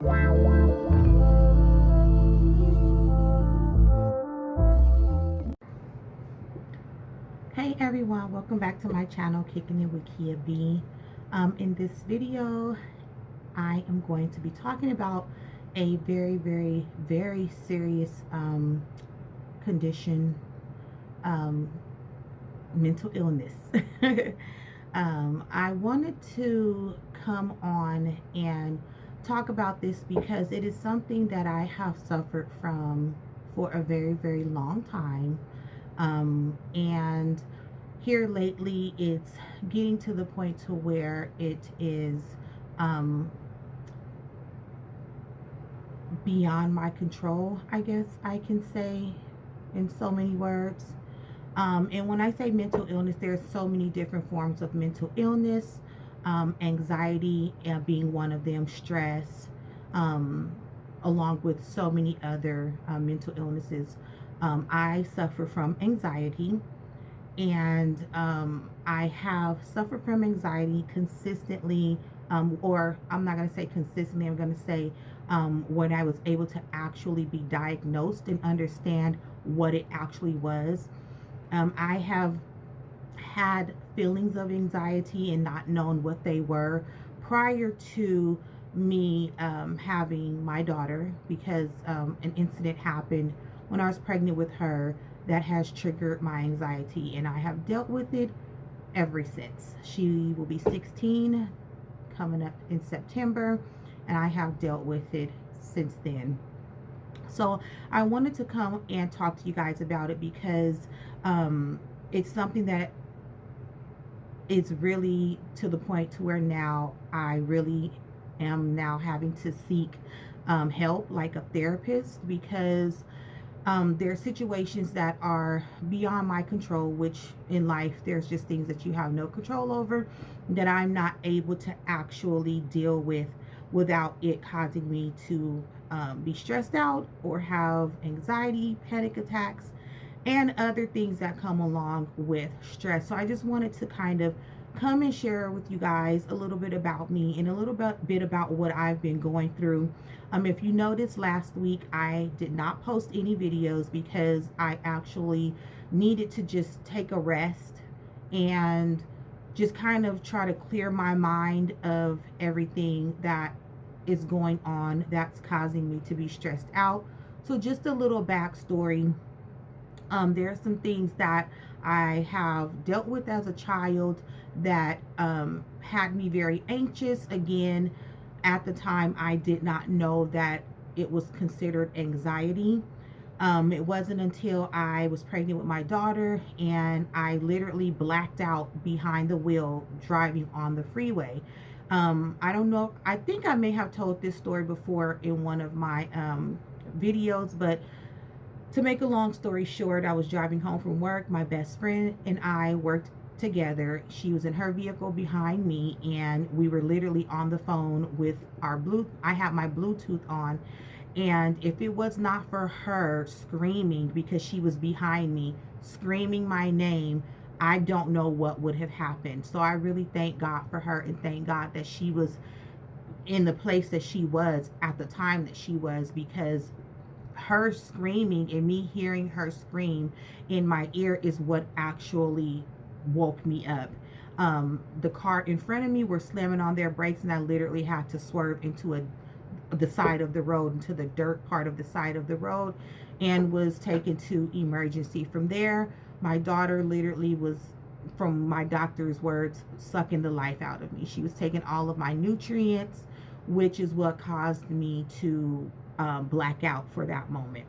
Hey everyone, welcome back to my channel, Kicking It with Kia B. In this video, I am going to be talking about a very serious condition, mental illness. I wanted to come on and talk about this because it is something that I have suffered from for a very long time. And here lately it's getting to the point to where it is beyond my control, I guess I can say, in so many words. And when I say mental illness, there's so many different forms of mental illness, anxiety being one of them, stress, along with so many other mental illnesses. I suffer from anxiety, and I have suffered from anxiety consistently, or I'm not going to say consistently, I'm going to say when I was able to actually be diagnosed and understand what it actually was. I have had feelings of anxiety and not known what they were prior to me having my daughter, because an incident happened when I was pregnant with her that has triggered my anxiety, and I have dealt with it ever since. She will be 16 coming up in September, and I have dealt with it since then. So I wanted to come and talk to you guys about it because it's something that is really to the point to where now I really am now having to seek help, like a therapist, because there are situations that are beyond my control, which in life there's just things that you have no control over that I'm not able to actually deal with without it causing me to be stressed out or have anxiety, panic attacks, and other things that come along with stress. So I just wanted to kind of come and share with you guys a little bit about me and a little bit about what I've been going through. If you noticed, last week I did not post any videos because I actually needed to just take a rest and just kind of try to clear my mind of everything that is going on that's causing me to be stressed out. So just a little backstory. There are some things that I have dealt with as a child that had me very anxious. Again, at the time, I did not know that it was considered anxiety. It wasn't until I was pregnant with my daughter and I literally blacked out behind the wheel driving on the freeway. I don't know, I think I may have told this story before in one of my videos, but to make a long story short, I was driving home from work. My best friend and I worked together. She was in her vehicle behind me, and we were literally on the phone with our I had my Bluetooth on. And if it was not for her screaming, because she was behind me, screaming my name, I don't know what would have happened. So I really thank God for her, and thank God that she was in the place that she was at the time that she was, because her screaming and me hearing her scream in my ear is what actually woke me up. The car in front of me were slamming on their brakes, and I literally had to swerve into the side of the road, into the dirt part of the side of the road, and was taken to emergency. From there, my daughter literally was, from my doctor's words, sucking the life out of me. She was taking all of my nutrients, which is what caused me to black out for that moment.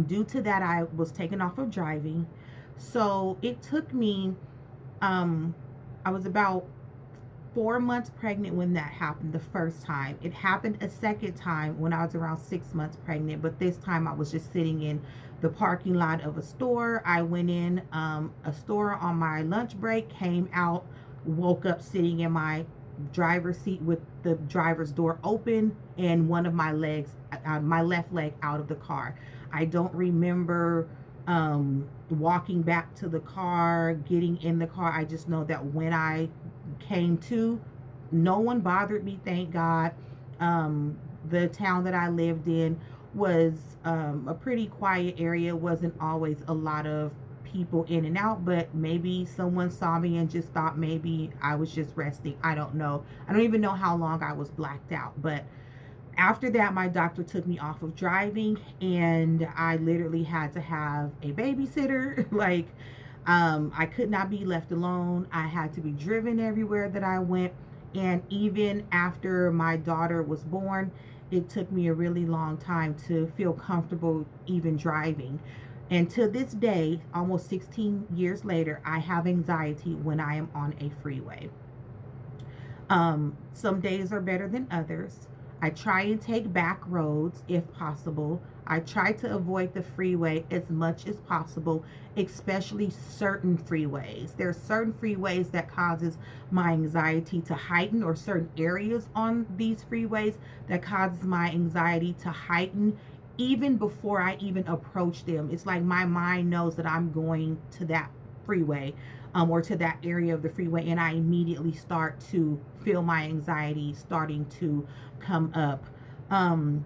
Due to that, I was taken off of driving. So it took me, I was about 4 months pregnant when that happened the first time. It happened a second time when I was around 6 months pregnant, but this time I was just sitting in the parking lot of a store. I went in a store on my lunch break, came out, woke up sitting in my driver's seat with the driver's door open and one of my legs, my left leg, out of the car. I don't remember walking back to the car, getting in the car. I just know that when I came to, no one bothered me, thank God. The town that I lived in was a pretty quiet area. It wasn't always a lot of people in and out, but maybe someone saw me and just thought maybe I was just resting. I don't know. I don't even know how long I was blacked out. But after that, my doctor took me off of driving, and I literally had to have a babysitter. Like, I could not be left alone. I had to be driven everywhere that I went. And even after my daughter was born, it took me a really long time to feel comfortable even driving. And to this day, almost 16 years later, I have anxiety when I am on a freeway. Some days are better than others. I try and take back roads if possible. I try to avoid the freeway as much as possible, especially certain freeways. There are certain freeways that causes my anxiety to heighten, or certain areas on these freeways that causes my anxiety to heighten even before I even approach them. It's like my mind knows that I'm going to that freeway, or to that area of the freeway, and I immediately start to feel my anxiety starting to come up. Um,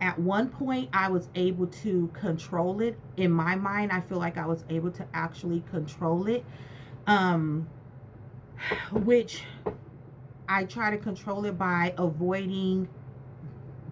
at one point, I was able to control it. In my mind, I feel like I was able to actually control it, um, which I try to control it by avoiding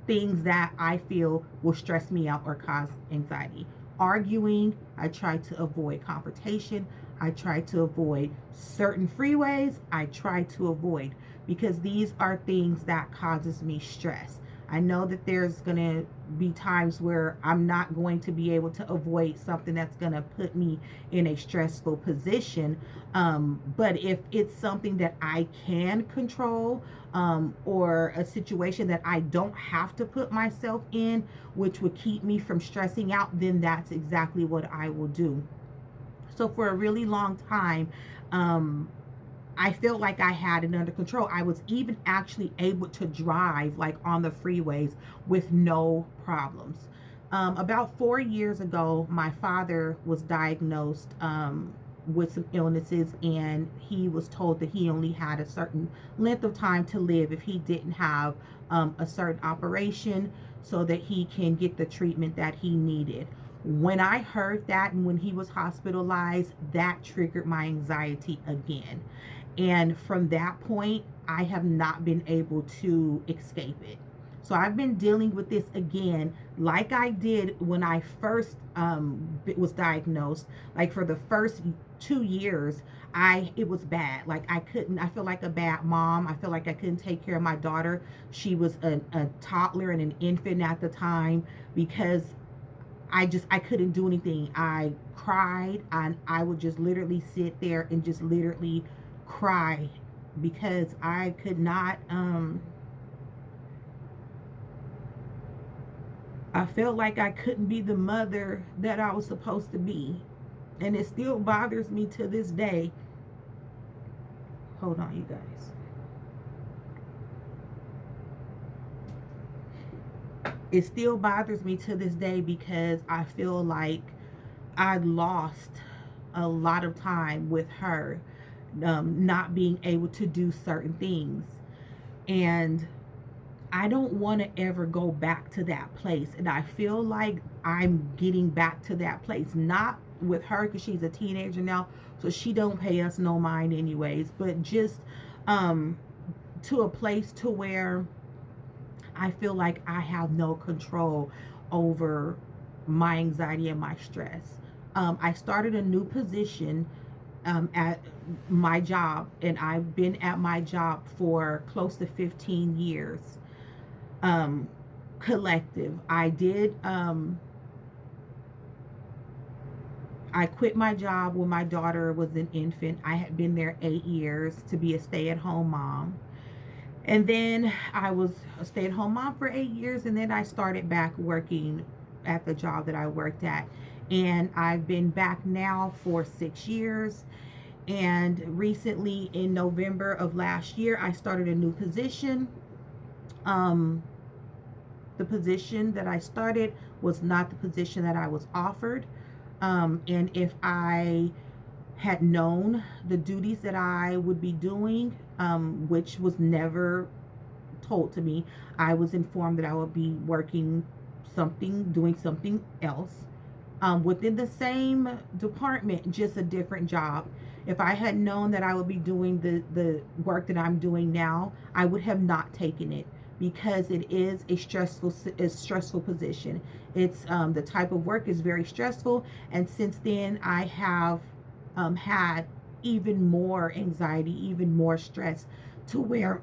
things that I feel will stress me out or cause anxiety. Arguing, I try to avoid confrontation. I try to avoid certain freeways. I try to avoid, because these are things that causes me stress. I know that there's going to be times where I'm not going to be able to avoid something that's going to put me in a stressful position. But if it's something that I can control, or a situation that I don't have to put myself in, which would keep me from stressing out, then that's exactly what I will do. So for a really long time, I felt like I had it under control. I was even actually able to drive like on the freeways with no problems. About 4 years ago, my father was diagnosed with some illnesses, and he was told that he only had a certain length of time to live if he didn't have a certain operation, so that he can get the treatment that he needed. When I heard that and when he was hospitalized, that triggered my anxiety again. And from that point, I have not been able to escape it. So I've been dealing with this again, like I did when I first was diagnosed. Like for the first 2 years, it was bad. Like I feel like a bad mom. I feel like I couldn't take care of my daughter. She was a toddler and an infant at the time, because I couldn't do anything. I cried, and I would just literally sit there and just literally cry, because I could not I felt like I couldn't be the mother that I was supposed to be. And it still bothers me to this day. Hold on, you guys. It still bothers me to this day, because I feel like I lost a lot of time with her, not being able to do certain things. And I don't want to ever go back to that place. And I feel like I'm getting back to that place. Not with her, because she's a teenager now, so she don't pay us no mind anyways. But just to a place to where I feel like I have no control over my anxiety and my stress. I started a new position at my job, and I've been at my job for close to 15 years. um, Collective. I quit my job when my daughter was an infant. I had been there 8 years to be a stay-at-home mom. And then I was a stay-at-home mom for 8 years, and then I started back working at the job that I worked at. And I've been back now for 6 years. And recently, in November of last year, I started a new position. Um, the position that I started was not the position that I was offered. And if I had known the duties that I would be doing, which was never told to me. I was informed that I would be working something, doing something else within the same department, just a different job. If I had known that I would be doing the work that I'm doing now, I would have not taken it, because it is a stressful position. It's the type of work is very stressful, and since then I have had even more anxiety, even more stress, to where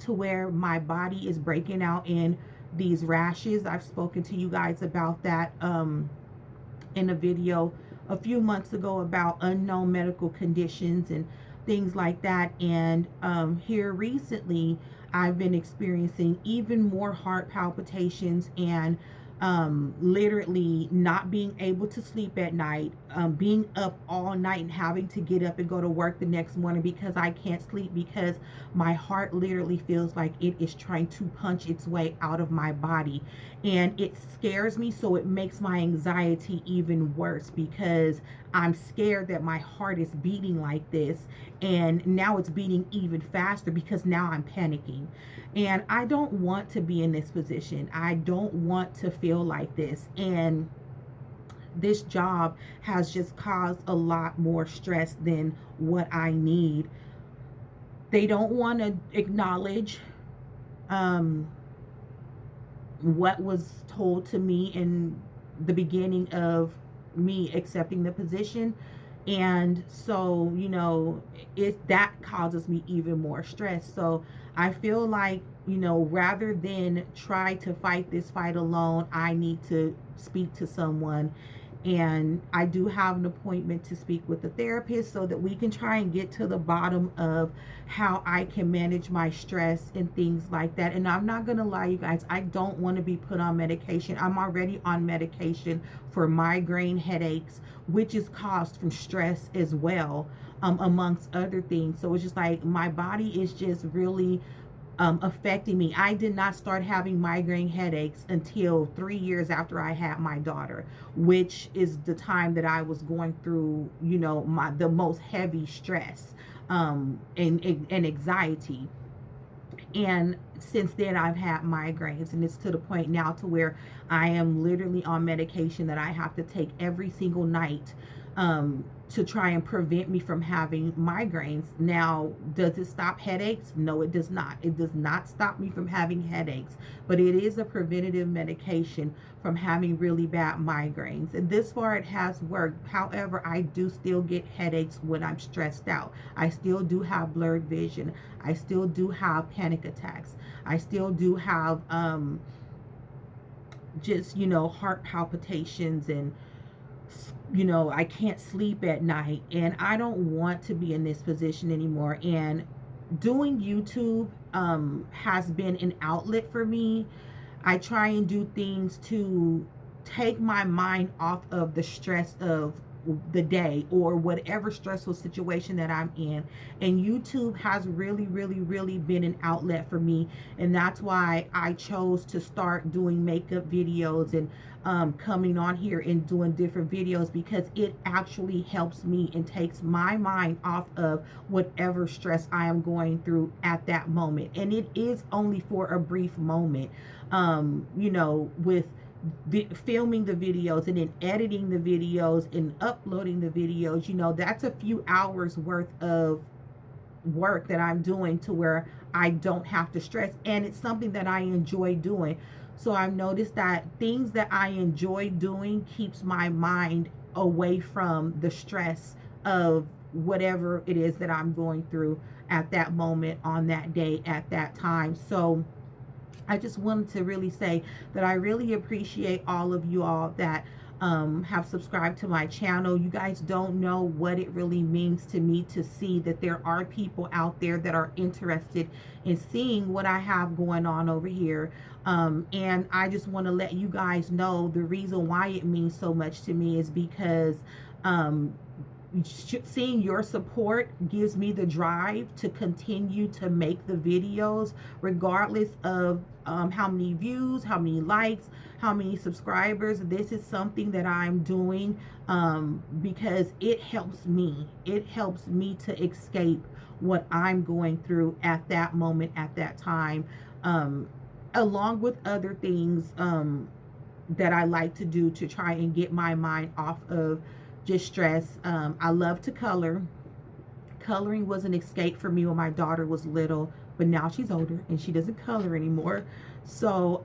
to where my body is breaking out in these rashes. I've spoken to you guys about that in a video a few months ago about unknown medical conditions and things like that. And here recently, I've been experiencing even more heart palpitations and literally not being able to sleep at night, being up all night and having to get up and go to work the next morning because I can't sleep, because my heart literally feels like it is trying to punch its way out of my body. And it scares me, so it makes my anxiety even worse, because I'm scared that my heart is beating like this, and now it's beating even faster because now I'm panicking. And I don't want to be in this position. I don't want to feel like this. And this job has just caused a lot more stress than what I need. They don't want to acknowledge what was told to me in the beginning of me accepting the position. And so, that causes me even more stress. So I feel like, rather than try to fight this fight alone, I need to speak to someone. And I do have an appointment to speak with a therapist so that we can try and get to the bottom of how I can manage my stress and things like that. And I'm not going to lie, you guys, I don't want to be put on medication. I'm already on medication for migraine headaches, which is caused from stress as well, amongst other things. So it's just like my body is just really affecting me. I did not start having migraine headaches until 3 years after I had my daughter, which is the time that I was going through, the most heavy stress and anxiety. And since then I've had migraines, and it's to the point now to where I am literally on medication that I have to take every single night to try and prevent me from having migraines. Now, does it stop headaches? No, it does not. It does not stop me from having headaches, but it is a preventative medication from having really bad migraines. And this far it has worked. However, I do still get headaches when I'm stressed out. I still do have blurred vision. I still do have panic attacks. I still do have just, heart palpitations, and I can't sleep at night, and I don't want to be in this position anymore. And doing YouTube has been an outlet for me. I try and do things to take my mind off of the stress of the day or whatever stressful situation that I'm in. And YouTube has really, really, really been an outlet for me. And that's why I chose to start doing makeup videos and coming on here and doing different videos, because it actually helps me and takes my mind off of whatever stress I am going through at that moment. And it is only for a brief moment, with filming the videos and then editing the videos and uploading the videos. That's a few hours worth of work that I'm doing, to where I don't have to stress, and it's something that I enjoy doing. So I've noticed that things that I enjoy doing keeps my mind away from the stress of whatever it is that I'm going through at that moment, on that day, at that time. So I just wanted to really say that I really appreciate all of you all that have subscribed to my channel. You guys don't know what it really means to me to see that there are people out there that are interested in seeing what I have going on over here. And I just want to let you guys know the reason why it means so much to me is because seeing your support gives me the drive to continue to make the videos, regardless of how many views, how many likes, how many subscribers. This is something that I'm doing because it helps me. It helps me to escape what I'm going through at that moment, at that time, along with other things that I like to do to try and get my mind off of just stress. I love to color. Coloring was an escape for me when my daughter was little, but now she's older and she doesn't color anymore. So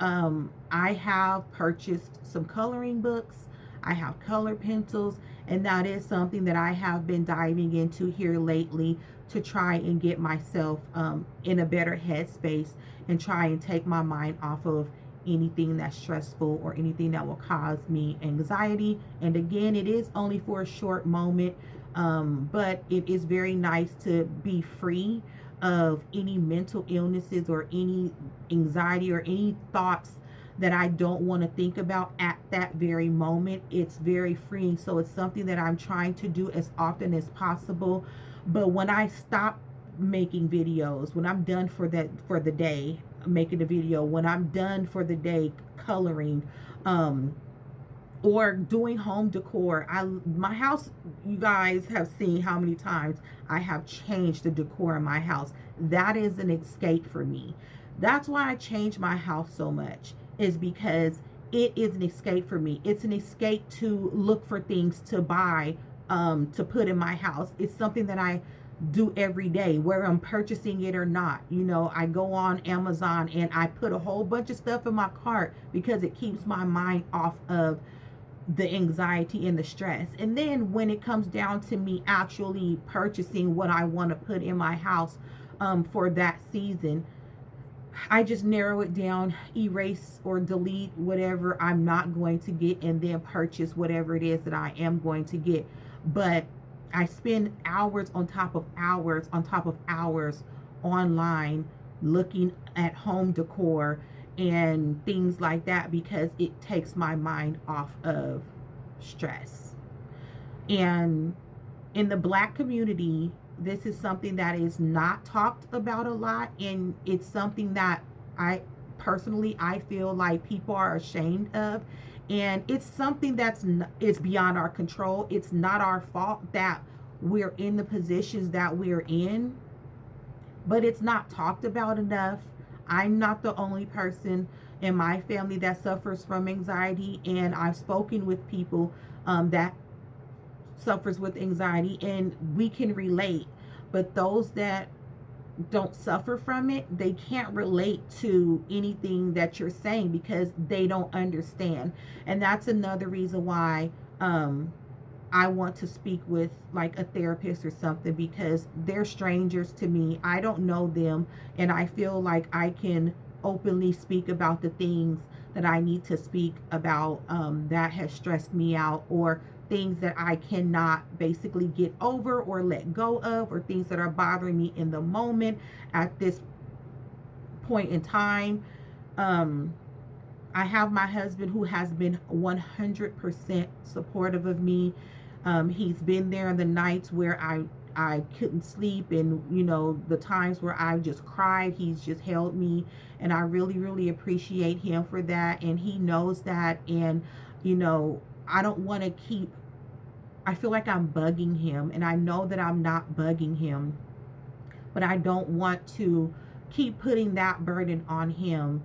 I have purchased some coloring books. I have color pencils, and that is something that I have been diving into here lately to try and get myself in a better headspace and try and take my mind off of anything that's stressful or anything that will cause me anxiety. And again, it is only for a short moment, but it is very nice to be free of any mental illnesses or any anxiety or any thoughts that I don't want to think about at that very moment. It's very freeing. So it's something that I'm trying to do as often as possible. But when I stop making videos, when I'm done for the day making a video, when I'm done for the day coloring, or doing home decor, my house, you guys have seen how many times I have changed the decor in my house. That is an escape for me. That's why I change my house so much, is because it is an escape for me. It's an escape to look for things to buy, to put in my house. It's something that I do every day, where I'm purchasing it or not. You know, I go on Amazon and I put a whole bunch of stuff in my cart because it keeps my mind off of the anxiety and the stress. And then when it comes down to me actually purchasing what I want to put in my house for that season, I just narrow it down, erase or delete whatever I'm not going to get, and then purchase whatever it is that I am going to get. But I spend hours on top of hours on top of hours online looking at home decor and things like that because it takes my mind off of stress. And in the Black community, this is something that is not talked about a lot, and it's something that I personally, I feel like people are ashamed of, and it's something that's it's beyond our control. It's not our fault that we're in the positions that we're in, but it's not talked about enough. I'm not the only person in my family that suffers from anxiety, and I've spoken with people that suffers with anxiety, and we can relate. But those that don't suffer from it, they can't relate to anything that you're saying because they don't understand. And that's another reason why I want to speak with like a therapist or something, because they're strangers to me. I don't know them, and I feel like I can openly speak about the things that I need to speak about that has stressed me out, or things that I cannot basically get over or let go of, or things that are bothering me in the moment at this point in time. I have my husband who has been 100% supportive of me. He's been there in the nights where I couldn't sleep, and you know, the times where I just cried, he's just held me, and I really, really appreciate him for that. And he knows that. And you know, I don't want to keep, I feel like I'm bugging him, and I know that I'm not bugging him, but I don't want to keep putting that burden on him.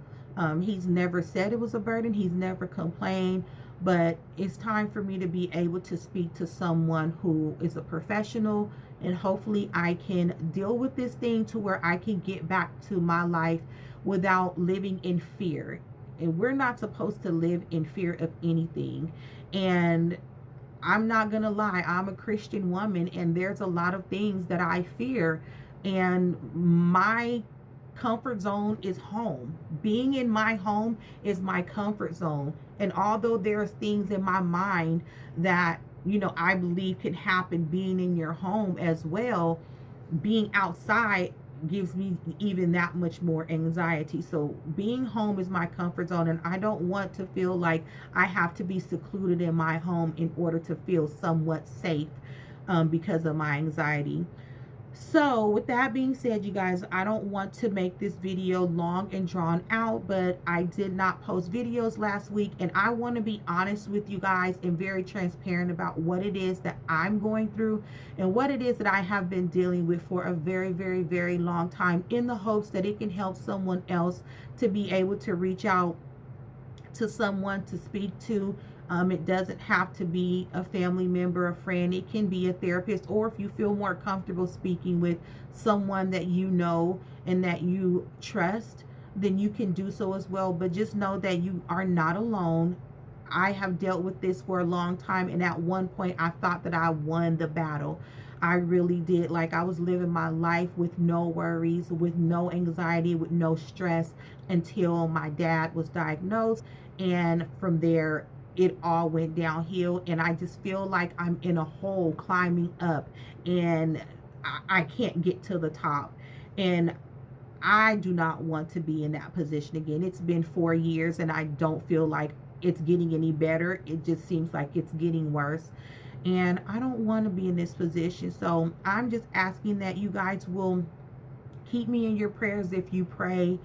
He's never said it was a burden, he's never complained, but it's time for me to be able to speak to someone who is a professional, and hopefully I can deal with this thing to where I can get back to my life without living in fear. And we're not supposed to live in fear of anything. And I'm not gonna lie, I'm a Christian woman, and there's a lot of things that I fear, and my comfort zone is home. Being in my home is my comfort zone. And although there's things in my mind that, you know, I believe could happen being in your home as well, being outside gives me even that much more anxiety. So being home is my comfort zone, and I don't want to feel like I have to be secluded in my home in order to feel somewhat safe. because of my anxiety. So with that being said, you guys, I don't want to make this video long and drawn out, but I did not post videos last week, and I want to be honest with you guys and very transparent about what it is that I'm going through and what it is that I have been dealing with for a very, very, very long time, in the hopes that it can help someone else to be able to reach out to someone to speak to. It doesn't have to be a family member, a friend. It can be a therapist, or if you feel more comfortable speaking with someone that you know and that you trust, then you can do so as well. But just know that you are not alone. I have dealt with this for a long time, and at one point I thought that I won the battle. I really did. Like, I was living my life with no worries, with no anxiety, with no stress, until my dad was diagnosed. And from there, it all went downhill. And I just feel like I'm in a hole climbing up, and I can't get to the top. And I do not want to be in that position again. It's been 4 years, and I don't feel like it's getting any better. It just seems like it's getting worse. And I don't want to be in this position. So I'm just asking that you guys will keep me in your prayers. If you pray,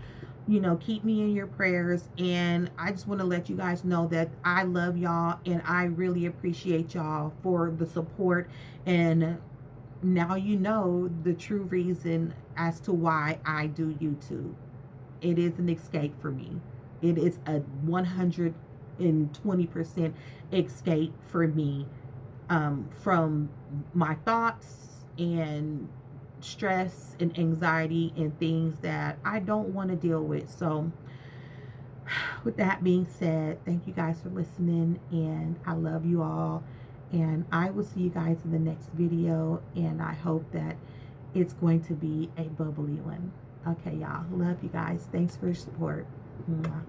keep me in your prayers. And I just want to let you guys know that I love y'all, and I really appreciate y'all for the support. And now you know the true reason as to why I do YouTube. It is an escape for me. It is a 120% escape for me, from my thoughts and stress and anxiety and things that I don't want to deal with. So with that being said, thank you guys for listening, and I love you all, and I will see you guys in the next video, and I hope that it's going to be a bubbly one. Okay, y'all. Love you guys. Thanks for your support. Mwah.